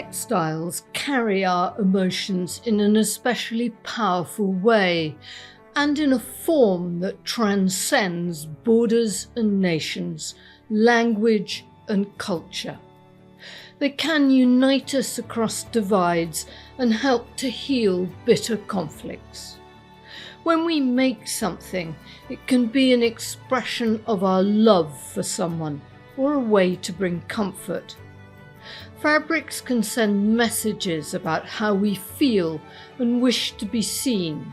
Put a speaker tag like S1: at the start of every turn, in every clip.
S1: Textiles carry our emotions in an especially powerful way, and in a form that transcends borders and nations, language and culture. They can unite us across divides and help to heal bitter conflicts. When we make something, it can be an expression of our love for someone or a way to bring comfort. Fabrics can send messages about how we feel and wish to be seen.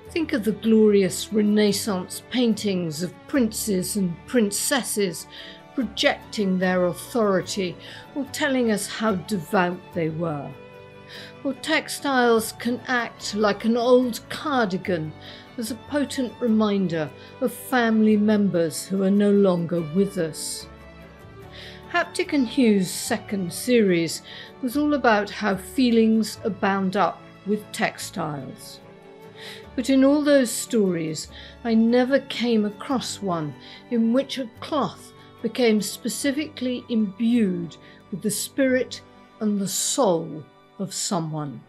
S1: Think of the glorious Renaissance paintings of princes and princesses projecting their authority or telling us how devout they were. Or textiles can act like an old cardigan as a potent reminder of family members who are no longer with us. Haptic and Hugh's second series was all about how feelings are bound up with textiles. But in all those stories, I never came across one in which a cloth became specifically imbued with the spirit and the soul of someone.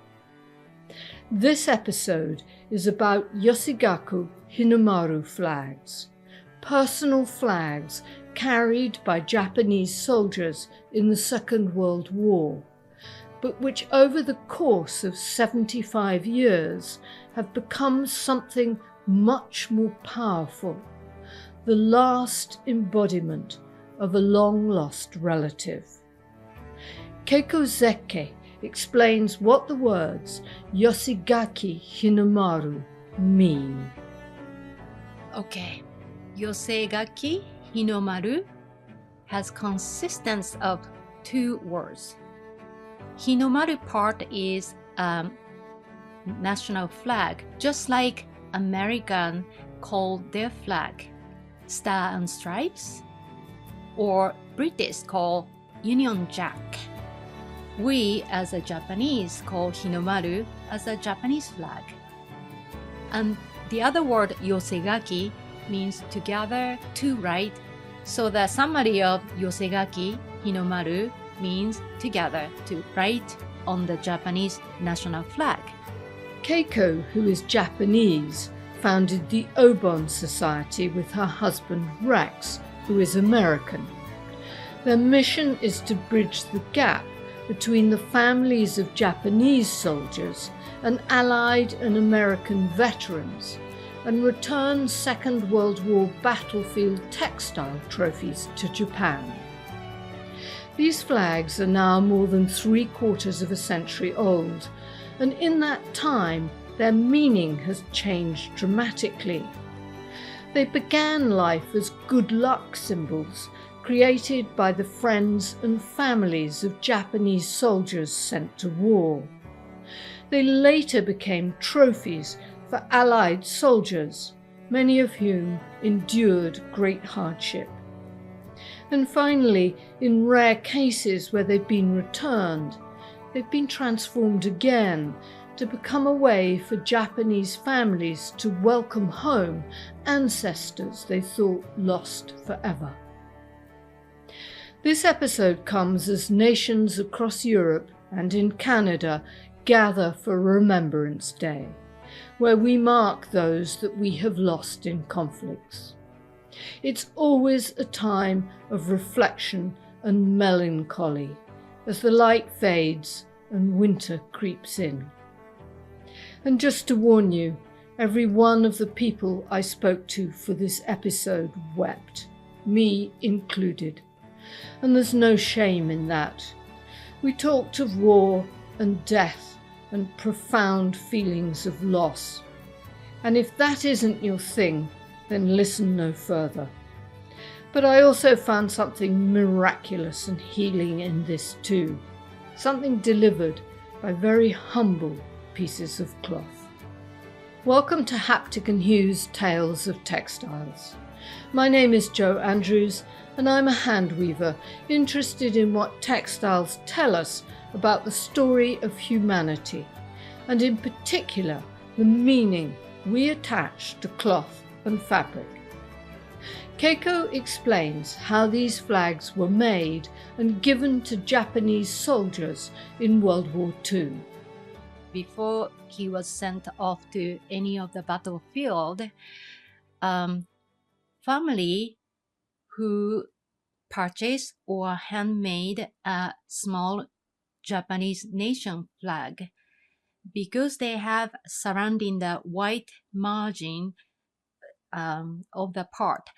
S1: This episode is about Yosegaki Hinomaru flags, personal flags carried by Japanese soldiers in the Second World War, but which over the course of 75 years have become something much more powerful, the last embodiment of a long-lost relative. Keiko Zeke explains what the words Yosegaki Hinomaru mean.
S2: Okay, Yosegaki Hinomaru has consistence of two words. Hinomaru part is a national flag, just like American call their flag Star and Stripes, or British call Union Jack. We as a Japanese call Hinomaru as a Japanese flag. And the other word Yosegaki means together, to write. So the summary of Yosegaki Hinomaru means together, to write on the Japanese national flag.
S1: Keiko, who is Japanese, founded the Obon Society with her husband Rex, who is American. Their mission is to bridge the gap between the families of Japanese soldiers and Allied and American veterans, and return Second World War battlefield textile trophies to Japan. These flags are now more than 3/4 of a century old, and in that time their meaning has changed dramatically. They began life as good luck symbols created by the friends and families of Japanese soldiers sent to war. They later became trophies for Allied soldiers, many of whom endured great hardship. And finally, in rare cases where they've been returned, they've been transformed again to become a way for Japanese families to welcome home ancestors they thought lost forever. This episode comes as nations across Europe and in Canada gather for Remembrance Day, where we mark those that we have lost in conflicts. It's always a time of reflection and melancholy as the light fades and winter creeps in. And just to warn you, every one of the people I spoke to for this episode wept, me included. And there's no shame in that. We talked of war and death and profound feelings of loss. And if that isn't your thing, then listen no further. But I also found something miraculous and healing in this too, something delivered by very humble pieces of cloth. Welcome to Haptic and Hugh's Tales of Textiles. My name is Jo Andrews, and I'm a hand weaver interested in what textiles tell us about the story of humanity, and in particular the meaning we attach to cloth and fabric. Keiko explains how these flags were made and given to Japanese soldiers in World War II.
S2: Before he was sent off to any of the battlefield, family who purchased or handmade a small Japanese nation flag, because they have surrounding the white margin of the part,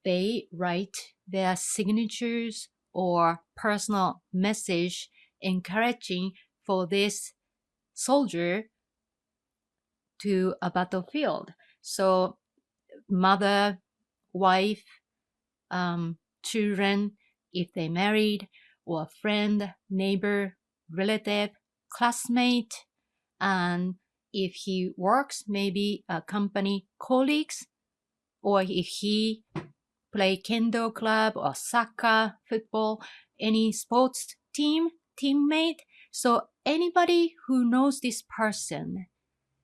S2: they write their signatures or personal message encouraging for this soldier to a battlefield. So mother, wife, children, if they married, or friend, neighbor, relative, classmate, and if he works, maybe a company colleagues, or if he play kendo club or soccer, football, any sports teammate. So anybody who knows this person,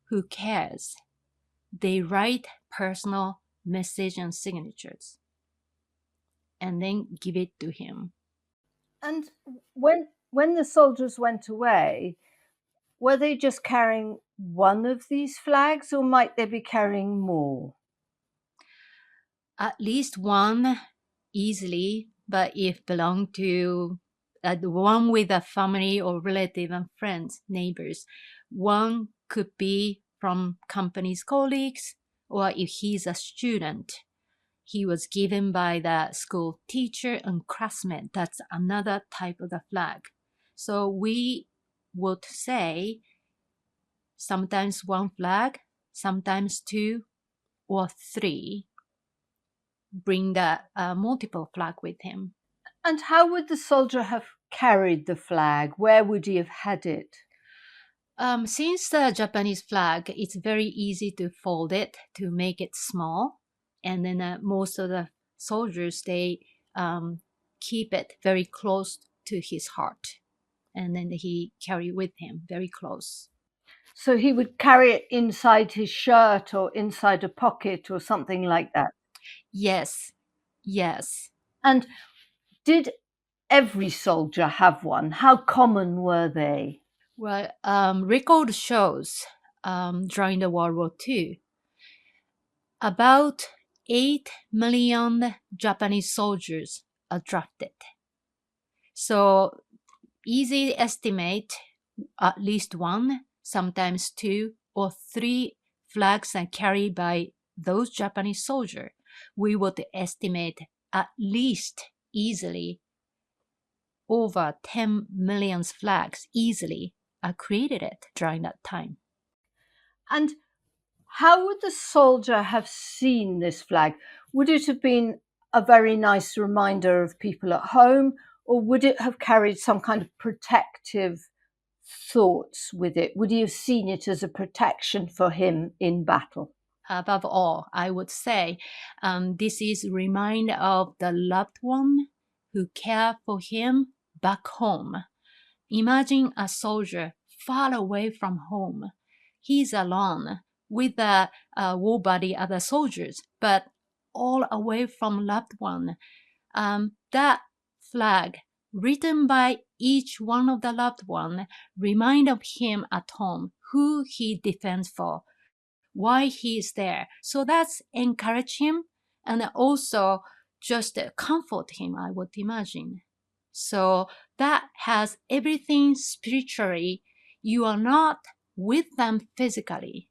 S2: who cares, they write personal message and signatures and then give it to him.
S1: And when the soldiers went away, were they just carrying one of these flags, or might they be carrying more?
S2: At least one easily, but if belong to the one with a family or relative and friends, neighbors, one could be from company's colleagues, or if he's a student, he was given by the school teacher and classmate. That's another type of the flag. So we would say sometimes one flag, sometimes two or three, bring the multiple flag with him.
S1: And how would the soldier have carried the flag? Where would he have had it?
S2: Since the Japanese flag, it's very easy to fold it to make it small, and then most of the soldiers, they keep it very close to his heart, and then he carry with him very close.
S1: So he would carry it inside his shirt or inside a pocket or something like that?
S2: Yes, yes.
S1: And did every soldier have one? How common were they?
S2: Well, record shows during the World War II, about 8 million Japanese soldiers are drafted. So easy estimate, at least one, sometimes two or three flags are carried by those Japanese soldiers. We would estimate at least easily over 10 million flags easily are created during that time.
S1: And how would the soldier have seen this flag? Would it have been a very nice reminder of people at home, or would it have carried some kind of protective thoughts with it? Would he have seen it as a protection for him in battle?
S2: Above all, I would say this is a reminder of the loved one who care for him back home. Imagine a soldier far away from home. He's alone with the war body other soldiers, but all away from loved one. That flag written by each one of the loved one remind of him at home, who he defends for, why he is there. So that's encourage him and also just comfort him, I would imagine. So that has everything spiritually. You are not with them physically,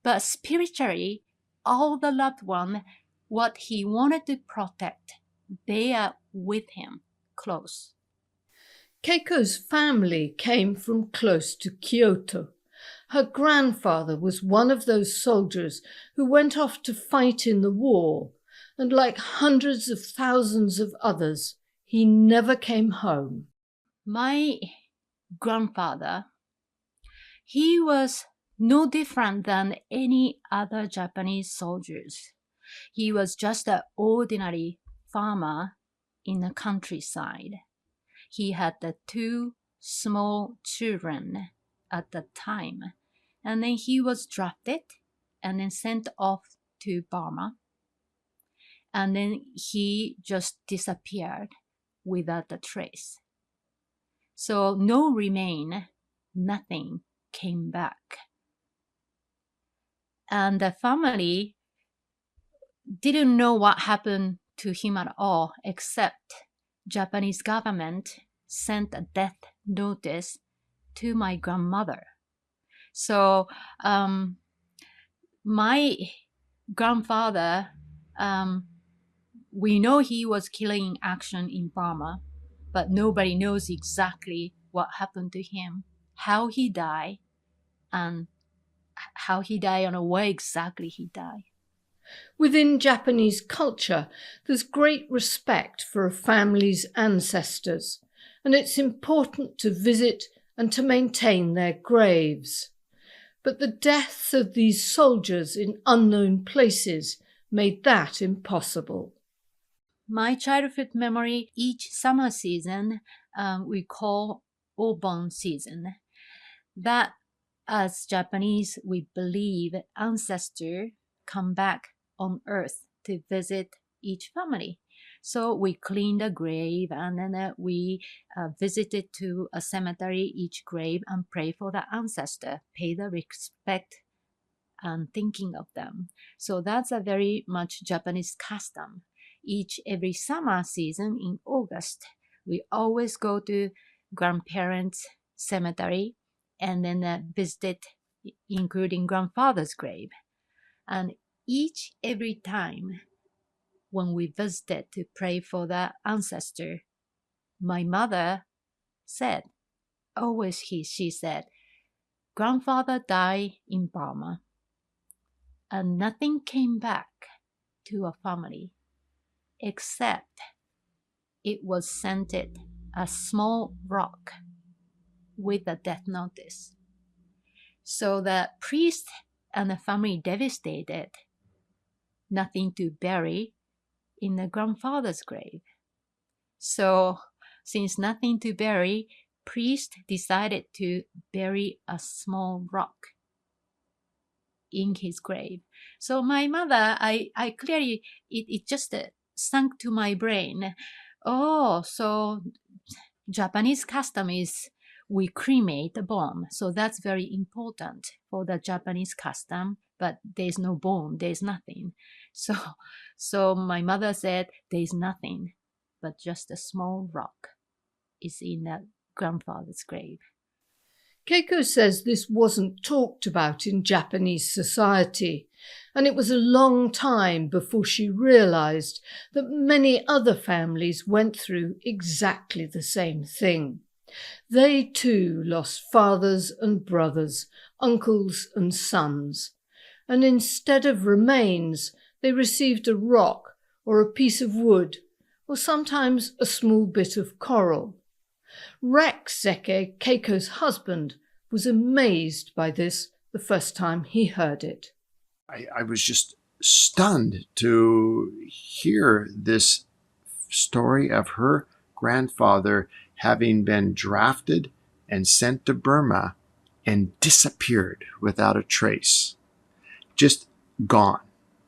S2: but spiritually, all the loved one, what he wanted to protect, they are with him close.
S1: Keiko's family came from close to Kyoto. Her grandfather was one of those soldiers who went off to fight in the war, and like hundreds of thousands of others, he never came home.
S2: My grandfather, he was no different than any other Japanese soldiers. He was just an ordinary farmer in the countryside. He had the two small children at the time, and then he was drafted and then sent off to Burma. and then he just disappeared without a trace. So no remain, nothing came back. And the family didn't know what happened to him at all, except Japanese government sent a death notice to my grandmother. So my grandfather, we know he was killing in action in Burma, but nobody knows exactly what happened to him, how he died, and how he died and where exactly he died.
S1: Within Japanese culture, there's great respect for a family's ancestors, and it's important to visit and to maintain their graves. But the deaths of these soldiers in unknown places made that impossible.
S2: My childhood memory, each summer season, we call Obon season. That, as Japanese, we believe ancestors come back on earth to visit each family. So we clean the grave, and then we visited to a cemetery, each grave, and pray for the ancestor, pay the respect and thinking of them. So that's a very much Japanese custom. Every summer season in August, we always go to grandparents' cemetery and then visit, including grandfather's grave. And every time when we visited to pray for the ancestor, my mother said, she said, grandfather died in Burma, and nothing came back to a family except it was sent a small rock with a death notice. So the priest and the family devastated, nothing to bury in the grandfather's grave. So since nothing to bury, priest decided to bury a small rock in his grave. So my mother, I clearly, it just sunk to my brain. Oh, so Japanese custom is we cremate the bone. So that's very important for the Japanese custom, but there's no bone, there's nothing. So my mother said, there's nothing, but just a small rock is in that grandfather's grave.
S1: Keiko says this wasn't talked about in Japanese society, and it was a long time before she realised that many other families went through exactly the same thing. They too lost fathers and brothers, uncles and sons, and instead of remains, they received a rock or a piece of wood, or sometimes a small bit of coral. Rex Zeke, Keiko's husband, was amazed by this the first time he heard it.
S3: I was just stunned to hear this story of her grandfather having been drafted and sent to Burma and disappeared without a trace. Just gone.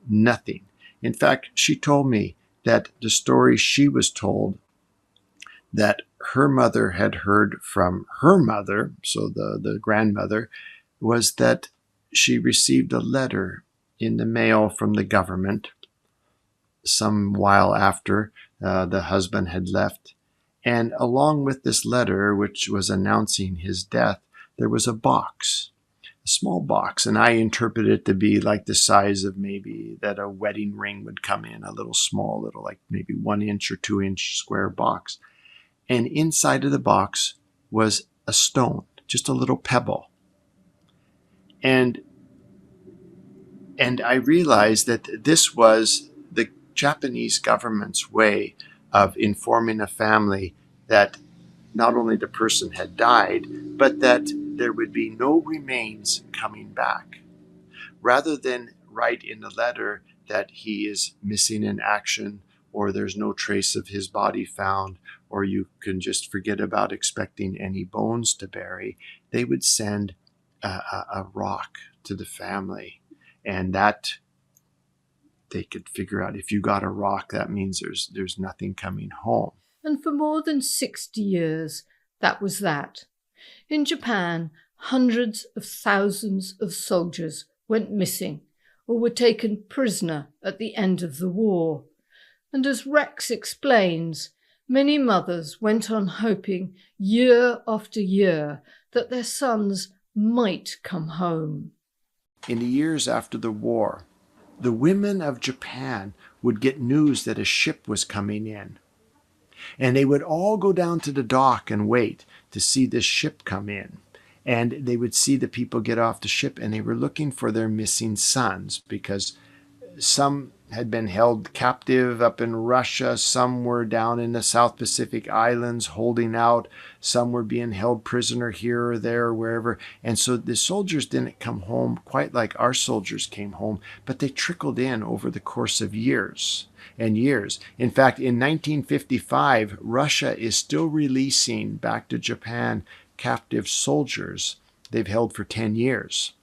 S3: Nothing. In fact, she told me that the story she was told that her mother had heard from her mother, so the grandmother, was that she received a letter in the mail from the government some while after the husband had left. And along with this letter, which was announcing his death, there was a box, a small box. And I interpreted it to be like the size of maybe that a wedding ring would come in, a little small, little like maybe 1 inch or 2 inch square box. And inside of the box was a stone, just a little pebble. And I realized that this was the Japanese government's way of informing a family that not only the person had died, but that there would be no remains coming back. Rather than write in the letter that he is missing in action, or there's no trace of his body found, or you can just forget about expecting any bones to bury, they would send a rock to the family. And that they could figure out if you got a rock, that means there's nothing coming home.
S1: And for more than 60 years, that was that. In Japan, hundreds of thousands of soldiers went missing or were taken prisoner at the end of the war. And as Rex explains, many mothers went on hoping year after year that their sons might come home.
S3: In the years after the war, the women of Japan would get news that a ship was coming in. And they would all go down to the dock and wait to see this ship come in. And they would see the people get off the ship, and they were looking for their missing sons, because some had been held captive up in Russia, some were down in the South Pacific Islands holding out, some were being held prisoner here or there or wherever. And so the soldiers didn't come home quite like our soldiers came home, but they trickled in over the course of years and years. In fact, in 1955, Russia is still releasing back to Japan captive soldiers they've held for 10 years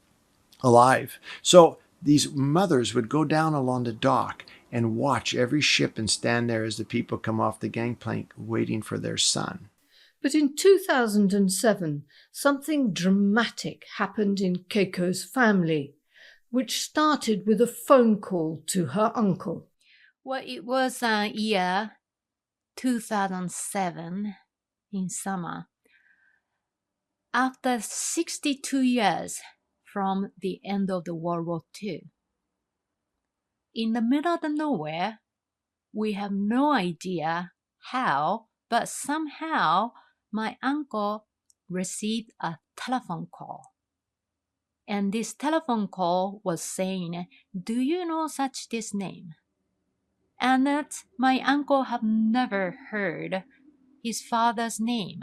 S3: alive. So these mothers would go down along the dock and watch every ship and stand there as the people come off the gangplank waiting for their son.
S1: But in 2007, something dramatic happened in Keiko's family, which started with a phone call to her uncle.
S2: Well, it was year 2007 in summer. After 62 years from the end of the World War II. In the middle of nowhere, we have no idea how, but somehow my uncle received a telephone call. And this telephone call was saying, "Do you know such this name?" And that my uncle had never heard his father's name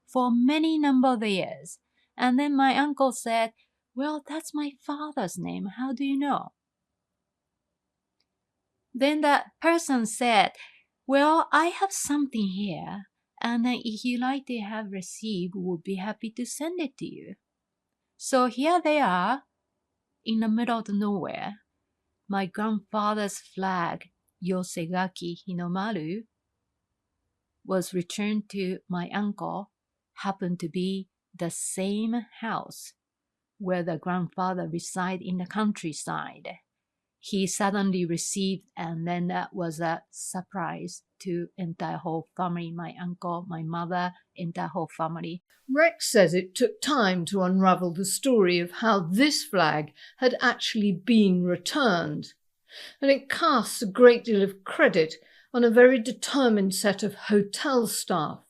S2: for many number of years. And then my uncle said, "Well, that's my father's name. How do you know?" Then that person said, "Well, I have something here, and if you like to have received, we'll be happy to send it to you." So here they are, in the middle of nowhere. My grandfather's flag, Yosegaki Hinomaru, was returned to my uncle, happened to be the same house where the grandfather resided in the countryside. He suddenly received, and then that was a surprise to entire whole family, my uncle, my mother, entire whole family.
S1: Rex says it took time to unravel the story of how this flag had actually been returned, and it casts a great deal of credit on a very determined set of hotel staff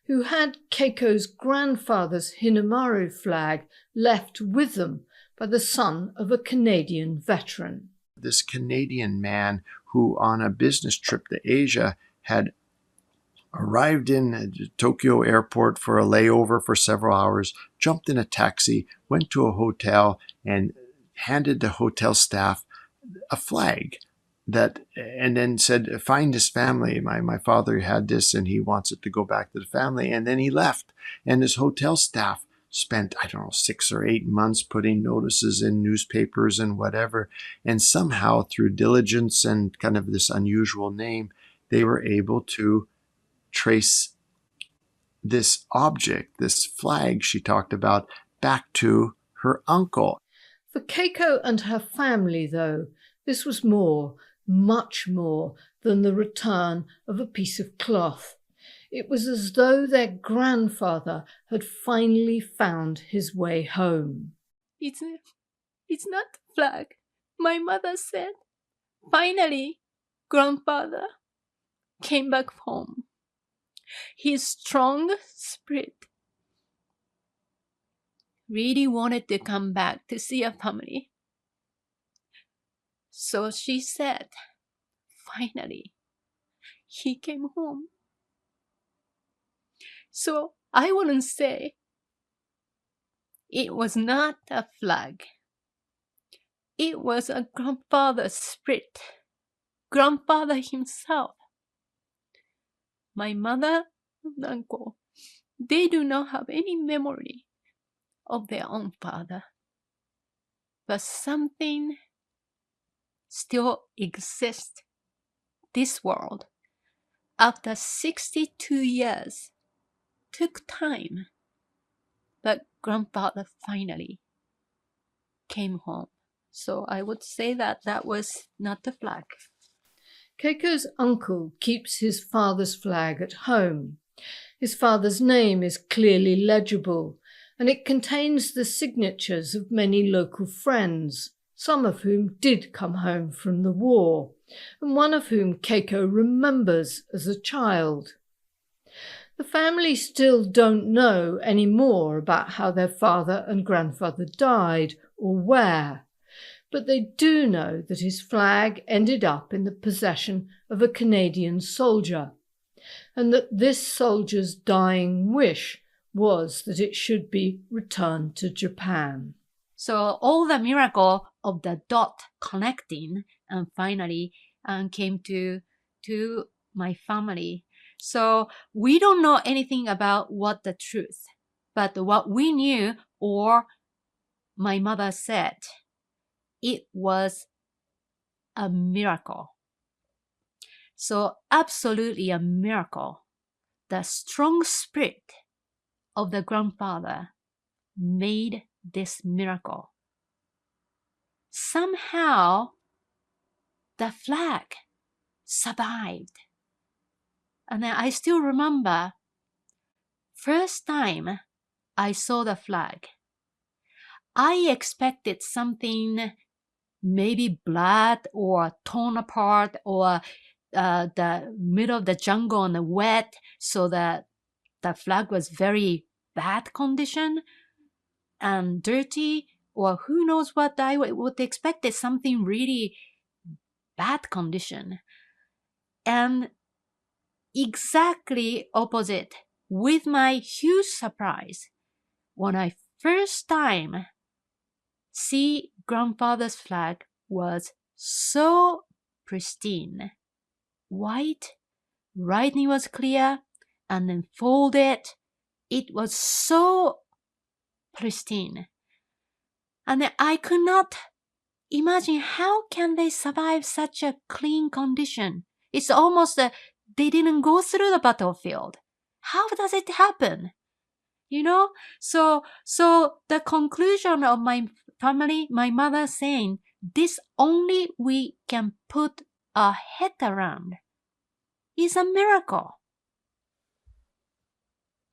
S1: who had Keiko's grandfather's Hinomaru flag left with them by the son of a Canadian veteran.
S3: This Canadian man who on a business trip to Asia had arrived in Tokyo airport for a layover for several hours, jumped in a taxi, went to a hotel, and handed the hotel staff a flag and then said, "Find his family. My father had this and he wants it to go back to the family." And then he left. And his hotel staff spent, 6 or 8 months putting notices in newspapers and whatever. And somehow through diligence and kind of this unusual name, they were able to trace this object, this flag she talked about, back to her uncle.
S1: For Keiko and her family, though, this was more, much more, than the return of a piece of cloth. It was as though their grandfather had finally found his way home.
S2: It's not the flag, my mother said. Finally, grandfather came back home. His strong spirit really wanted to come back to see a family. So she said, finally, he came home. So I wouldn't say it was not a flag. It was a grandfather's spirit, grandfather himself. My mother and uncle, they do not have any memory of their own father. But something still exists. This world, after 62 years, took time, but grandfather finally came home. So I would say that that was not the flag.
S1: Keiko's uncle keeps his father's flag at home. His father's name is clearly legible, and it contains the signatures of many local friends, some of whom did come home from the war, and one of whom Keiko remembers as a child. The family still don't know any more about how their father and grandfather died or where, but they do know that his flag ended up in the possession of a Canadian soldier, and that this soldier's dying wish was that it should be returned to Japan.
S2: So all the miracle of the dot connecting and finally came to my family. So we don't know anything about what the truth, but what we knew or my mother said, it was a miracle. So absolutely a miracle. The strong spirit of the grandfather made this miracle. Somehow the flag survived. And I still remember first time I saw the flag. I expected something maybe blood or torn apart or the middle of the jungle and wet, so that the flag was very bad condition and dirty, or who knows what. I would expect something really bad condition. And exactly opposite, with my huge surprise, when I first time see grandfather's flag was so pristine. White, writing was clear, and then folded. It was so pristine. And I could not imagine how can they survive such a clean condition. It's almost they didn't go through the battlefield. How does it happen? You know? So the conclusion of my family, my mother saying, this only we can put our head around, is a miracle.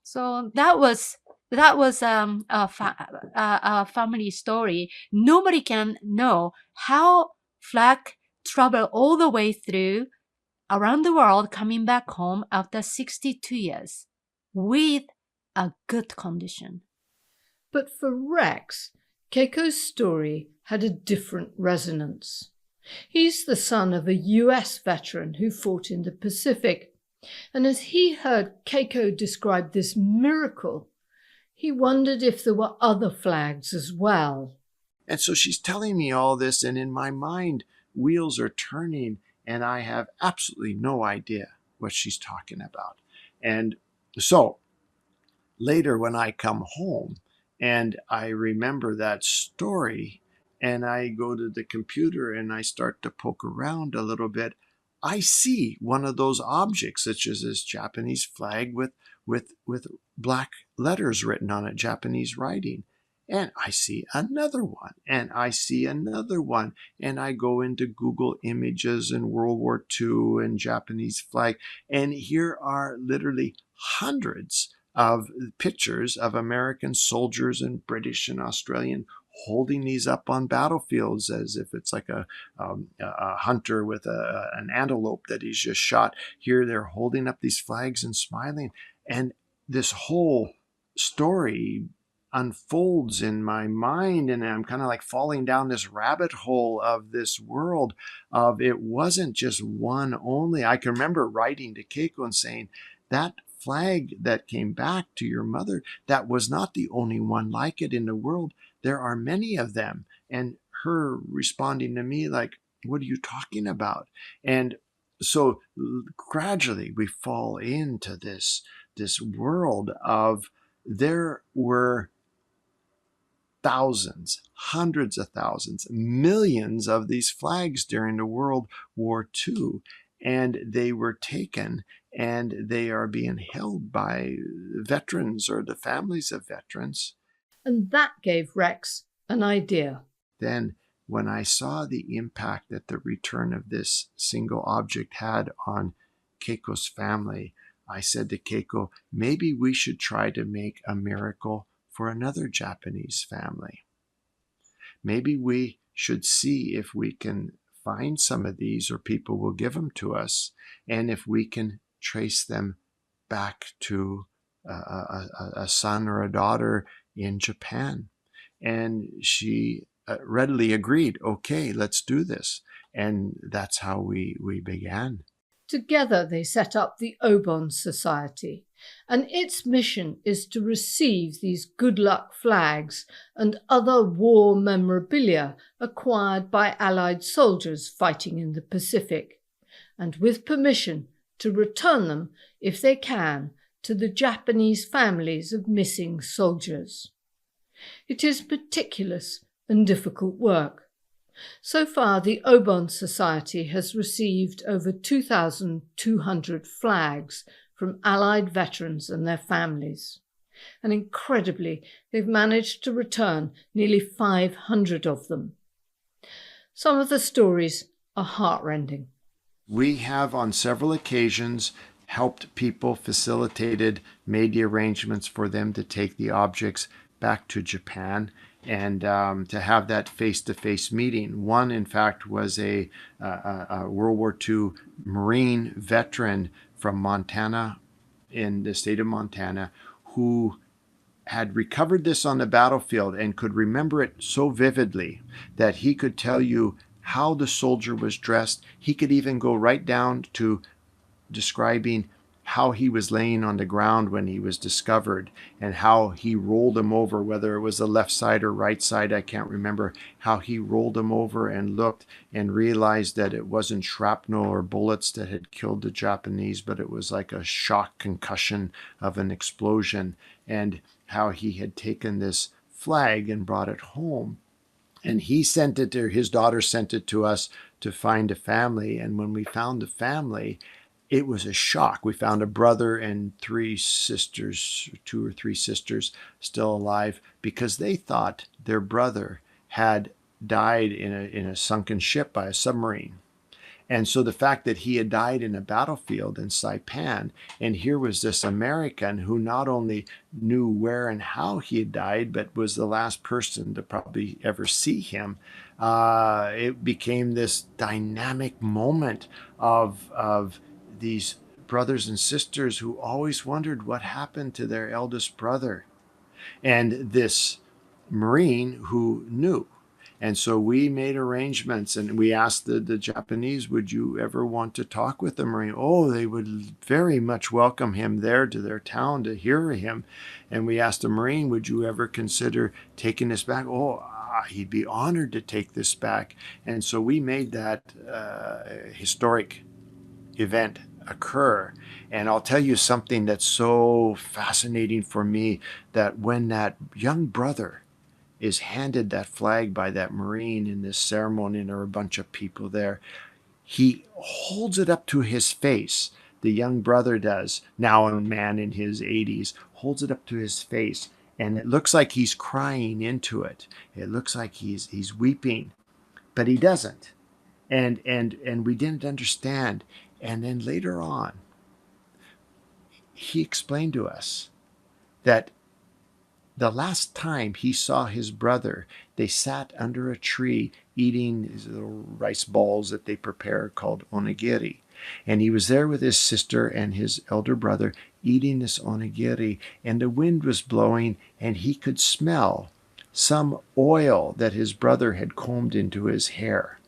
S2: So that was a family story. Nobody can know how flag traveled all the way through around the world, coming back home after 62 years with a good condition.
S1: But for Rex, Keiko's story had a different resonance. He's the son of a US veteran who fought in the Pacific, and as he heard Keiko describe this miracle, he wondered if there were other flags as well.
S3: And so she's telling me all this, and in my mind, wheels are turning, and I have absolutely no idea what she's talking about. And so later when I come home and I remember that story, and I go to the computer and I start to poke around a little bit, I see one of those objects, such as this Japanese flag with black letters written on it, Japanese writing. And I see another one, and I see another one, and I go into Google Images and World War II and Japanese flag, and here are literally hundreds of pictures of American soldiers and British and Australian holding these up on battlefields as if it's like a hunter with an antelope that he's just shot. Here they're holding up these flags and smiling, and this whole story unfolds in my mind, and I'm kind of like falling down this rabbit hole of this world of it wasn't just one only. I can remember writing to Keiko and saying, that flag that came back to your mother, that was not the only one like it in the world. There are many of them. And her responding to me like, what are you talking about? And so gradually we fall into this world of there were thousands, hundreds of thousands, millions of these flags during the World War II. And they were taken and they are being held by veterans or the families of veterans.
S1: And that gave Rex an idea.
S3: Then, when I saw the impact that the return of this single object had on Keiko's family, I said to Keiko, maybe we should try to make a miracle for another Japanese family. Maybe we should see if we can find some of these, or people will give them to us, and if we can trace them back to a son or a daughter in Japan. And she readily agreed, okay, let's do this. And that's how we began.
S1: Together they set up the Obon Society, and its mission is to receive these good luck flags and other war memorabilia acquired by Allied soldiers fighting in the Pacific, and with permission to return them, if they can, to the Japanese families of missing soldiers. It is meticulous and difficult work. So far, the Obon Society has received over 2,200 flags from Allied veterans and their families. And incredibly, they've managed to return nearly 500 of them. Some of the stories are heartrending.
S3: We have on several occasions helped people, facilitated, made the arrangements for them to take the objects back to Japan and to have that face-to-face meeting. One, in fact, was a World War II Marine veteran from Montana, in the state of Montana, who had recovered this on the battlefield and could remember it so vividly that he could tell you how the soldier was dressed. He could even go right down to describing how he was laying on the ground when he was discovered and how he rolled him over, whether it was the left side or right side, I can't remember, how he rolled him over and looked and realized that it wasn't shrapnel or bullets that had killed the Japanese, but it was like a shock concussion of an explosion, and how he had taken this flag and brought it home. And he sent it to, his daughter sent it to us to find a family. And when we found the family, it was a shock. We found a brother and 3 sisters, 2 or 3 sisters still alive, because they thought their brother had died in a sunken ship by a submarine. And so the fact that he had died in a battlefield in Saipan, and here was this American who not only knew where and how he had died, but was the last person to probably ever see him, it became this dynamic moment of these brothers and sisters who always wondered what happened to their eldest brother, and this Marine who knew. And so we made arrangements, and we asked the Japanese, would you ever want to talk with the Marine? Oh, they would very much welcome him there to their town to hear him. And we asked the Marine, would you ever consider taking this back? Oh, he'd be honored to take this back. And so we made that historic event occur. And I'll tell you something that's so fascinating for me, that when that young brother is handed that flag by that Marine in this ceremony, and there are a bunch of people there, he holds it up to his face. The young brother does, now a man in his 80s, holds it up to his face, and it looks like he's crying into it. It looks like he's weeping, but he doesn't. And we didn't understand. And then later on, he explained to us that the last time he saw his brother, they sat under a tree eating these little rice balls that they prepare called onigiri. And he was there with his sister and his elder brother eating this onigiri, and the wind was blowing, and he could smell some oil that his brother had combed into his hair.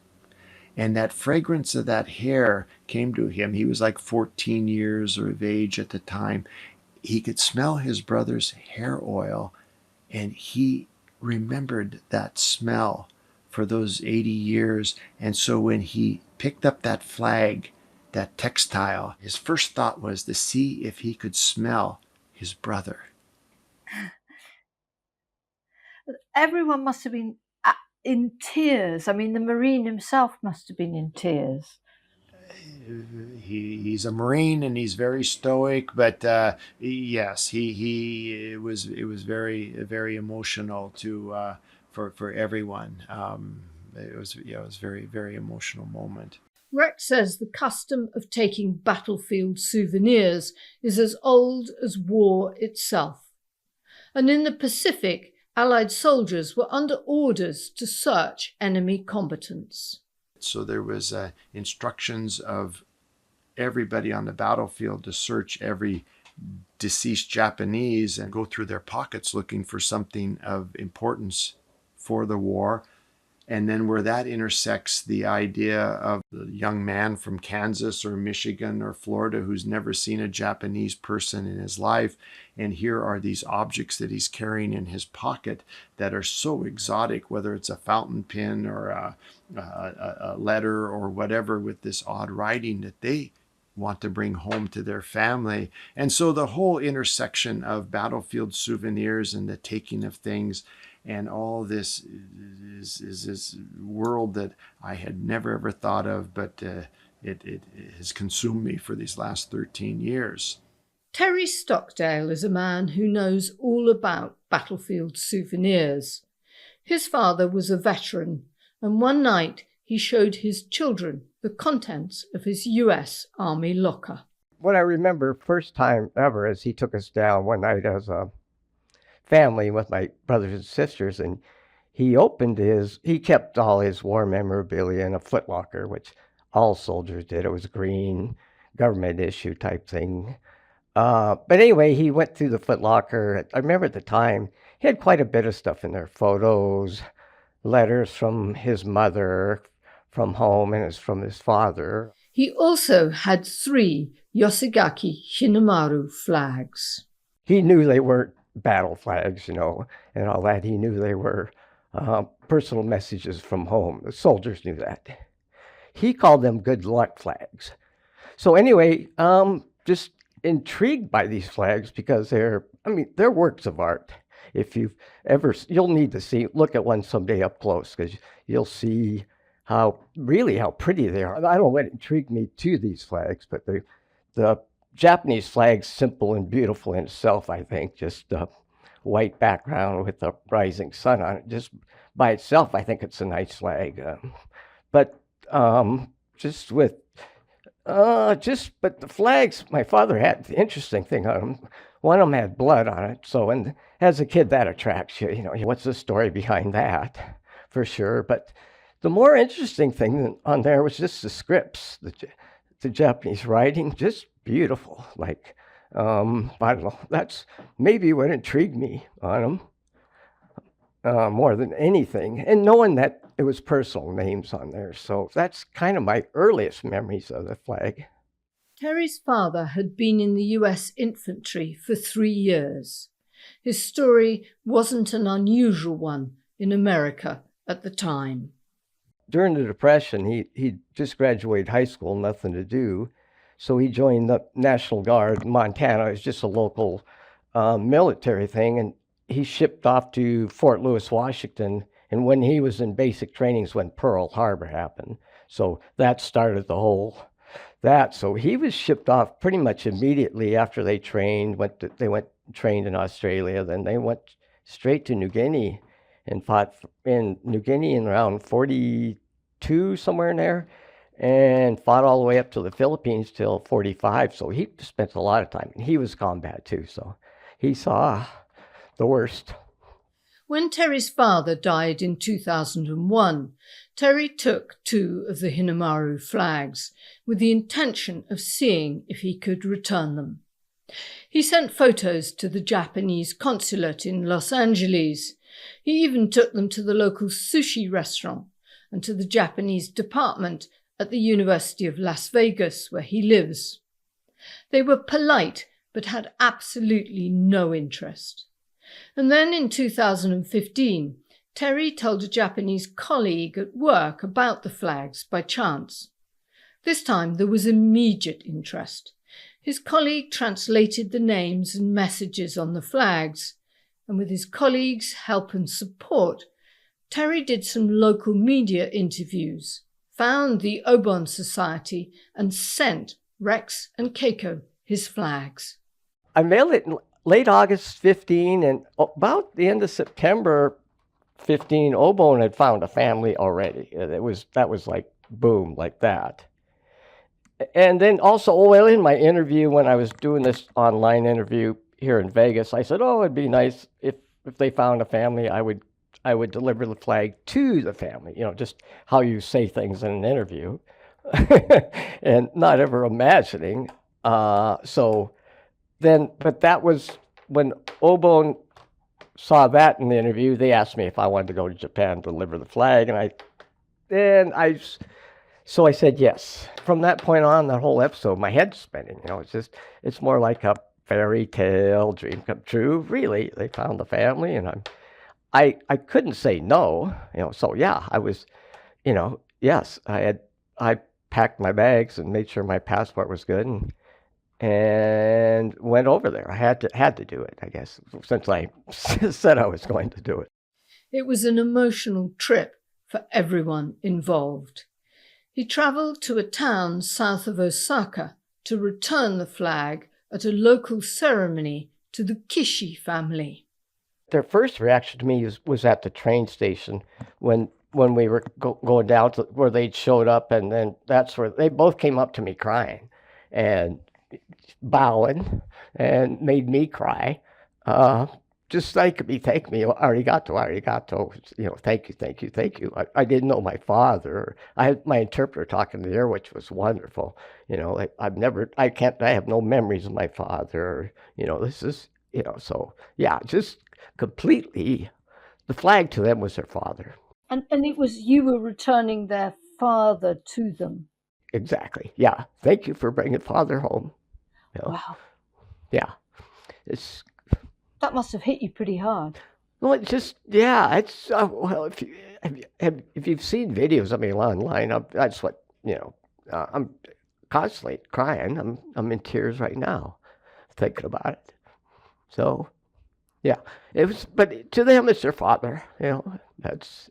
S3: And that fragrance of that hair came to him. He was like 14 years of age at the time. He could smell his brother's hair oil, and he remembered that smell for those 80 years. And so when he picked up that flag, that textile, his first thought was to see if he could smell his brother.
S1: Everyone must have been in tears. I mean, the Marine himself must have been in tears.
S3: He's a Marine and he's very stoic, but yes, it was very emotional for everyone. It was very emotional moment.
S1: Rex says the custom of taking battlefield souvenirs is as old as war itself. And in the Pacific, Allied soldiers were under orders to search enemy combatants.
S3: So there was instructions of everybody on the battlefield to search every deceased Japanese and go through their pockets looking for something of importance for the war. And then where that intersects the idea of the young man from Kansas or Michigan or Florida who's never seen a Japanese person in his life, and here are these objects that he's carrying in his pocket that are so exotic, whether it's a fountain pen or a letter or whatever with this odd writing that they want to bring home to their family. And so the whole intersection of battlefield souvenirs and the taking of things and all this is this world that I had never ever thought of, but it has consumed me for these last 13 years.
S1: Terry Stockdale is a man who knows all about battlefield souvenirs. His father was a veteran, and one night he showed his children the contents of his US Army locker.
S4: What I remember first time ever is he took us down one night as a family with my brothers and sisters, and he kept all his war memorabilia in a footlocker, which all soldiers did. It was a green government issue type thing. But anyway, he went through the footlocker. I remember at the time, he had quite a bit of stuff in there, photos, letters from his mother from home, and from his father.
S1: He also had 3 Yosegaki Hinomaru flags.
S4: He knew they weren't battle flags, and all that. He knew they were personal messages from home. The soldiers knew that. He called them good luck flags. So anyway, just intrigued by these flags because they're works of art. If you'll need to look at one someday up close, because you'll see how pretty they are. I don't know what intrigued me to these flags, but the Japanese flag's simple and beautiful in itself, I think. Just a white background with the rising sun on it. Just by itself, I think it's a nice flag. But the flags, my father had the interesting thing on them. One of them had blood on it. So, and as a kid, that attracts you. What's the story behind that? For sure. But the more interesting thing on there was just the scripts, the Japanese writing, just beautiful. Like, I don't know, that's maybe what intrigued me on them more than anything. And knowing that it was personal names on there. So that's kind of my earliest memories of the flag.
S1: Terry's father had been in the US infantry for 3 years. His story wasn't an unusual one in America at the time.
S4: During the Depression, he just graduated high school, nothing to do. So he joined the National Guard in Montana. It was just a local military thing. And he shipped off to Fort Lewis, Washington. And when he was in basic trainings, when Pearl Harbor happened. So that started the whole that. So he was shipped off pretty much immediately after they trained. Trained in Australia. Then they went straight to New Guinea and fought in New Guinea in around 42, somewhere in there. And fought all the way up to the Philippines till 45. So he spent a lot of time. And he was combat too. So he saw the worst.
S1: When Terry's father died in 2001, Terry took 2 of the Hinomaru flags with the intention of seeing if he could return them. He sent photos to the Japanese consulate in Los Angeles. He even took them to the local sushi restaurant and to the Japanese department at the University of Las Vegas, where he lives. They were polite, but had absolutely no interest. And then in 2015, Terry told a Japanese colleague at work about the flags by chance. This time there was immediate interest. His colleague translated the names and messages on the flags. and with his colleagues' help and support, Terry did some local media interviews, found the Obon Society, and sent Rex and Keiko his flags.
S4: I mailed it in late August 15, and about the end of September 15, Obon had found a family already. That was like boom, like that. And then also, well, in my interview, when I was doing this online interview here in Vegas, I said, "Oh, it'd be nice if they found a family, I would deliver the flag to the family." You know, just how you say things in an interview, and not ever imagining. But that was when Obon saw that in the interview. They asked me if I wanted to go to Japan to deliver the flag, so I said yes. From that point on, that whole episode, my head's spinning. You know, it's more like a fairy tale, dream come true. Really, they found the family, and I couldn't say no. You know, so yeah, I was, you know, yes, I packed my bags and made sure my passport was good, and went over there. I had to do it, I guess, since I said I was going to do it.
S1: It was an emotional trip for everyone involved. He travelled to a town south of Osaka to return the flag at a local ceremony to the Kishi family.
S4: Their first reaction to me was at the train station when we were going down to where they'd showed up, and then that's where they both came up to me crying and bowing and made me cry. Just thank me, arigato, you know, thank you. I didn't know my father. I had my interpreter talking to there, which was wonderful. You know, I have no memories of my father. You know, this is, you know, so yeah, just completely, the flag to them was their father.
S1: And it was you were returning their father to them.
S4: Exactly. Yeah. Thank you for bringing father home. You know?
S1: Wow.
S4: Yeah.
S1: That must have hit you pretty hard.
S4: Well, it's well, if you've seen videos of me online, that's what, you know, I'm constantly crying. I'm in tears right now thinking about it. So, yeah, it was, but to them, it's their father. You know, it's.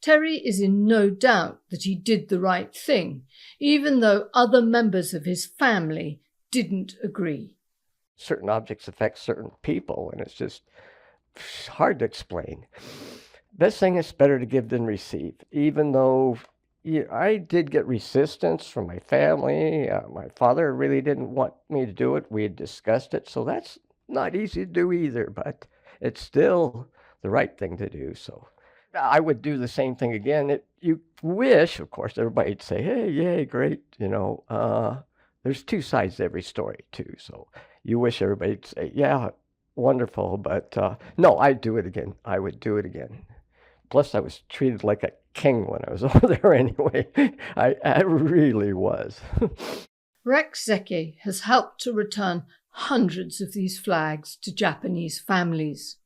S1: Terry is in no doubt that he did the right thing, even though other members of his family didn't agree.
S4: Certain objects affect certain people, and it's just hard to explain. Best thing is better to give than receive, even though I did get resistance from my family. My father really didn't want me to do it. We had discussed it, so that's not easy to do either, but it's still the right thing to do. So I would do the same thing again. You wish, of course, everybody'd say, "Hey, yay, great," you know. There's two sides to every story, too, so you wish everybody'd say, "Yeah, wonderful," but no, I'd do it again. I would do it again. Plus, I was treated like a king when I was over there anyway. I really was.
S1: Rex Zeki has helped to return hundreds of these flags to Japanese families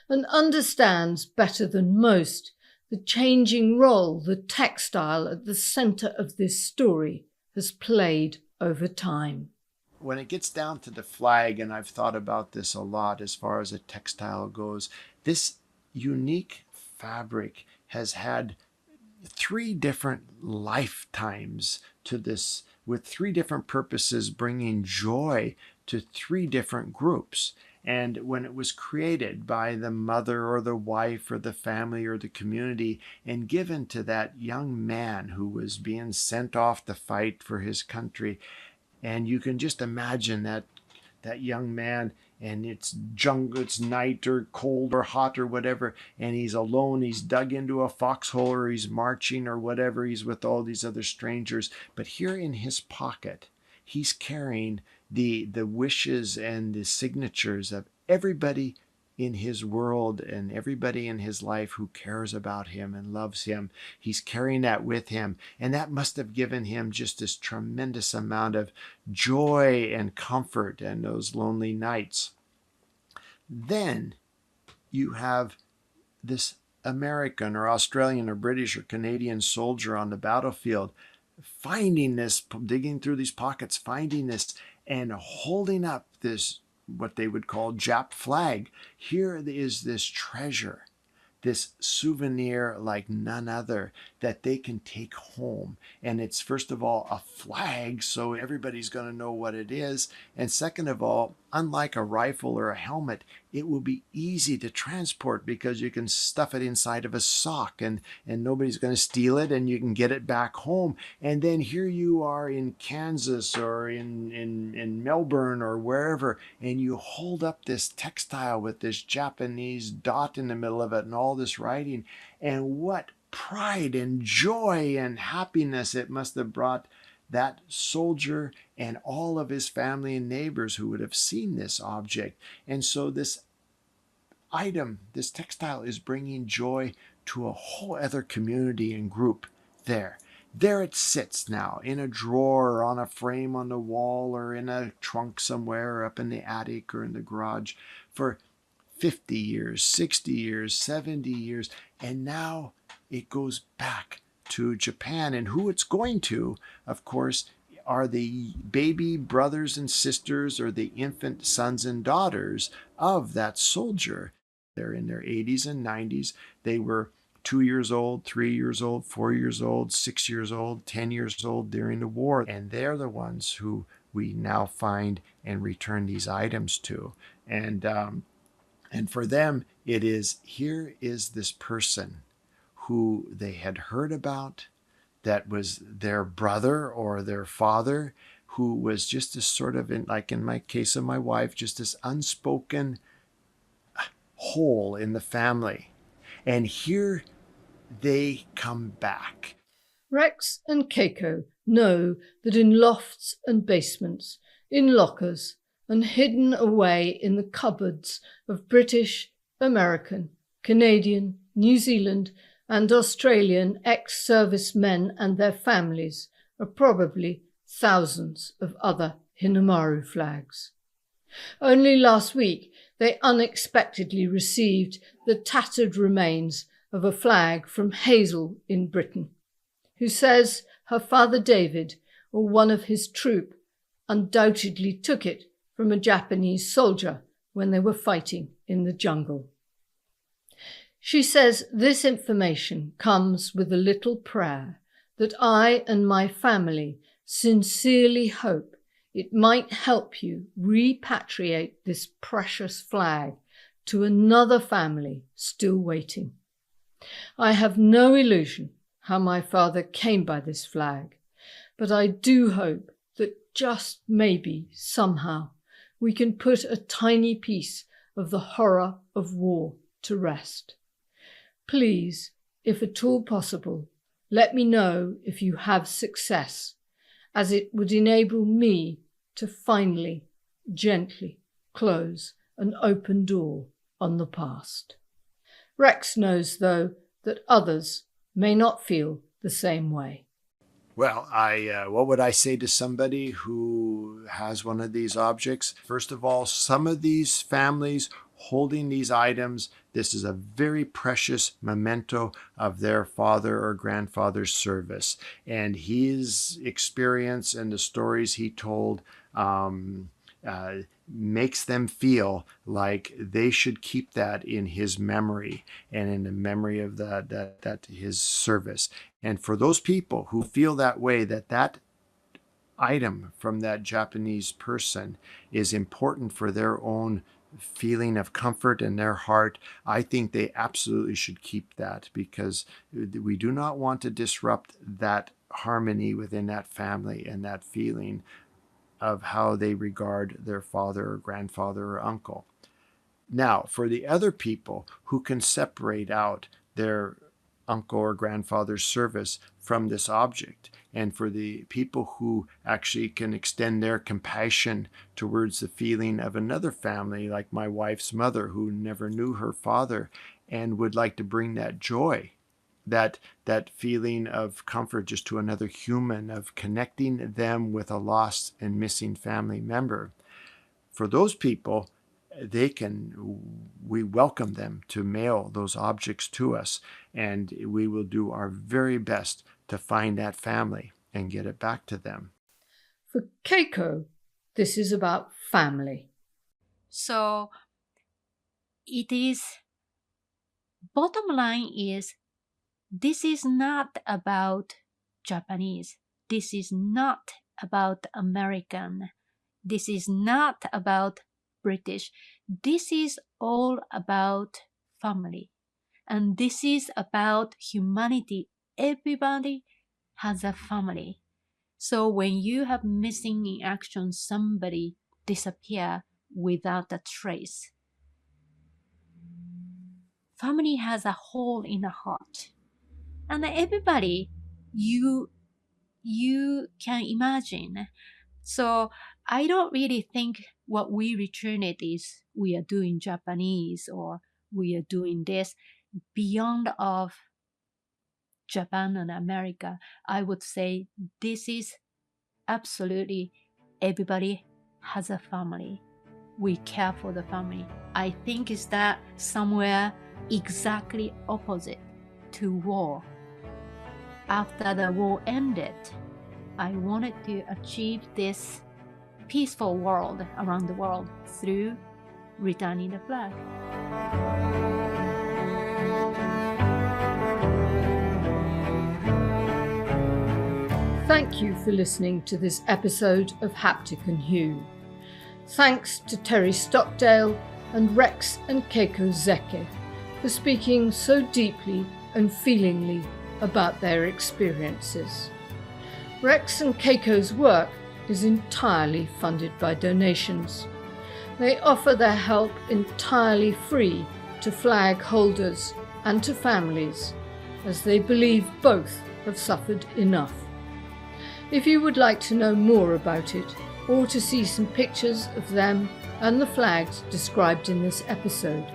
S1: and understands better than most the changing role the textile at the centre of this story has played over time.
S3: When it gets down to the flag, and I've thought about this a lot as far as a textile goes, this unique fabric has had 3 different lifetimes to this, with 3 different purposes, bringing joy to 3 different groups. And when it was created by the mother or the wife or the family or the community and given to that young man who was being sent off to fight for his country, and you can just imagine that young man, and it's jungle, it's night or cold or hot or whatever, and he's alone, he's dug into a foxhole or he's marching or whatever, he's with all these other strangers. But here in his pocket, he's carrying the wishes and the signatures of everybody in his world and everybody in his life who cares about him and loves him. He's carrying that with him, and that must have given him just this tremendous amount of joy and comfort in those lonely nights. Then you have this American or Australian or British or Canadian soldier on the battlefield finding this, digging through these pockets, finding this, and holding up this what they would call Jap flag. Here is this treasure, this souvenir like none other that they can take home. And it's, first of all, a flag, so everybody's going to know what it is. And second of all, unlike a rifle or a helmet, it will be easy to transport because you can stuff it inside of a sock and nobody's going to steal it, and you can get it back home. And then here you are in Kansas or in Melbourne or wherever, and you hold up this textile with this Japanese dot in the middle of it and all this writing. And what pride and joy and happiness it must have brought that soldier and all of his family and neighbors who would have seen this object. And so this item, this textile, is bringing joy to a whole other community and group there. There it sits now in a drawer or on a frame on the wall or in a trunk somewhere or up in the attic or in the garage for 50 years, 60 years, 70 years, and now it goes back to Japan. And who it's going to, of course, are the baby brothers and sisters or the infant sons and daughters of that soldier. They're in their 80s and 90s. They were 2 years old, 3 years old, 4 years old, 6 years old, 10 years old during the war. And they're the ones who we now find and return these items to. And for them, it is, here is this person who they had heard about, that was their brother or their father, who was just this sort of, like in my case of my wife, just this unspoken hole in the family. And here they come back.
S1: Rex and Keiko know that in lofts and basements, in lockers, and hidden away in the cupboards of British, American, Canadian, New Zealand, and Australian ex-servicemen and their families are probably thousands of other Hinomaru flags. Only last week they unexpectedly received the tattered remains of a flag from Hazel in Britain, who says her father David, or one of his troop, undoubtedly took it from a Japanese soldier when they were fighting in the jungle. She says this information comes with a little prayer that I and my family sincerely hope it might help you repatriate this precious flag to another family still waiting. I have no illusion how my father came by this flag, but I do hope that just maybe somehow we can put a tiny piece of the horror of war to rest. Please, if at all possible, let me know if you have success, as it would enable me to finally, gently close an open door on the past. Rex knows, though, that others may not feel the same way.
S3: Well, what would I say to somebody who has one of these objects? First of all, some of these families holding these items, this is a very precious memento of their father or grandfather's service. And his experience and the stories he told makes them feel like they should keep that in his memory and in the memory of that his service. And for those people who feel that way, that item from that Japanese person is important for their own feeling of comfort in their heart, I think they absolutely should keep that, because we do not want to disrupt that harmony within that family and that feeling of how they regard their father or grandfather or uncle. Now, for the other people who can separate out their uncle or grandfather's service from this object, and for the people who actually can extend their compassion towards the feeling of another family, like my wife's mother, who never knew her father and would like to bring that joy, that feeling of comfort just to another human, of connecting them with a lost and missing family member. For those people, we welcome them to mail those objects to us, and we will do our very best to find that family and get it back to them.
S1: For Keiko, this is about family.
S2: So it is, bottom line is, this is not about Japanese. This is not about American. This is not about British. This is all about family. And this is about humanity. Everybody has a family. So when you have missing in action, somebody disappear without a trace. Family has a hole in the heart. And everybody, you can imagine. So I don't really think what we return it is we are doing Japanese or we are doing this beyond of Japan and America. I would say this is absolutely everybody has a family. We care for the family. I think is that somewhere exactly opposite to war. After the war ended, I wanted to achieve this peaceful world around the world through returning the flag.
S1: Thank you for listening to this episode of Haptic and Hue. Thanks to Terry Stockdale and Rex and Keiko Zeke for speaking so deeply and feelingly about their experiences. Rex and Keiko's work is entirely funded by donations. They offer their help entirely free to flag holders and to families, as they believe both have suffered enough. If you would like to know more about it, or to see some pictures of them and the flags described in this episode,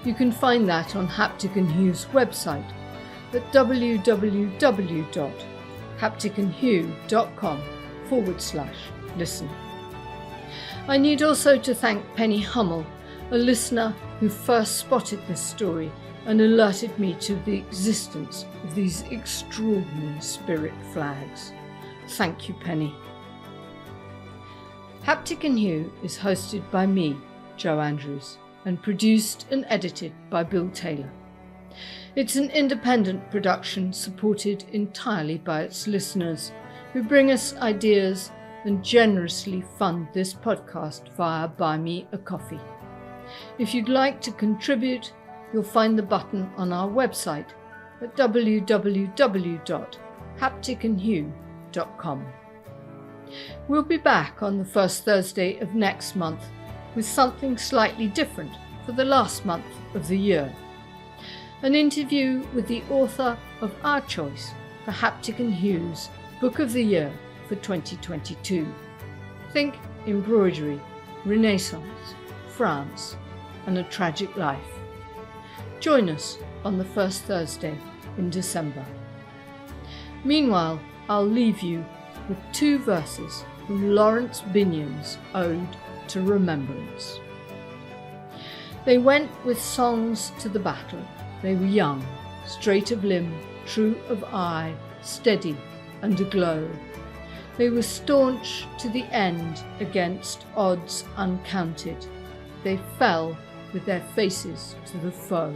S1: you can find that on Haptic and Hue's website at www.hapticandhue.com/listen. I need also to thank Penny Hummel, a listener who first spotted this story and alerted me to the existence of these extraordinary spirit flags. Thank you, Penny. Haptic and Hue is hosted by me, Joe Andrews, and produced and edited by Bill Taylor. It's an independent production supported entirely by its listeners, who bring us ideas and generously fund this podcast via Buy Me a Coffee. If you'd like to contribute, you'll find the button on our website at www.hapticandhue.com. We'll be back on the first Thursday of next month with something slightly different for the last month of the year. An interview with the author of our choice for Haptic and Hue's Book of the Year for 2022. Think embroidery, Renaissance, France, and a tragic life. Join us on the first Thursday in December. Meanwhile, I'll leave you with 2 verses from Lawrence Binyon's Ode to Remembrance. They went with songs to the battle. They were young, straight of limb, true of eye, steady and aglow. They were staunch to the end against odds uncounted. They fell with their faces to the foe.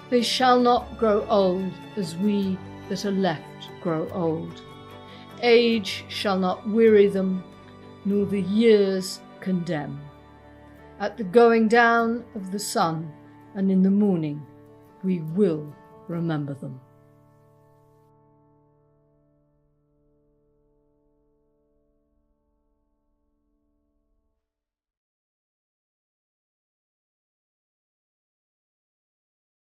S1: They shall not grow old as we that are left grow old. Age shall not weary them, nor the years condemn. At the going down of the sun and in the morning, we will remember them.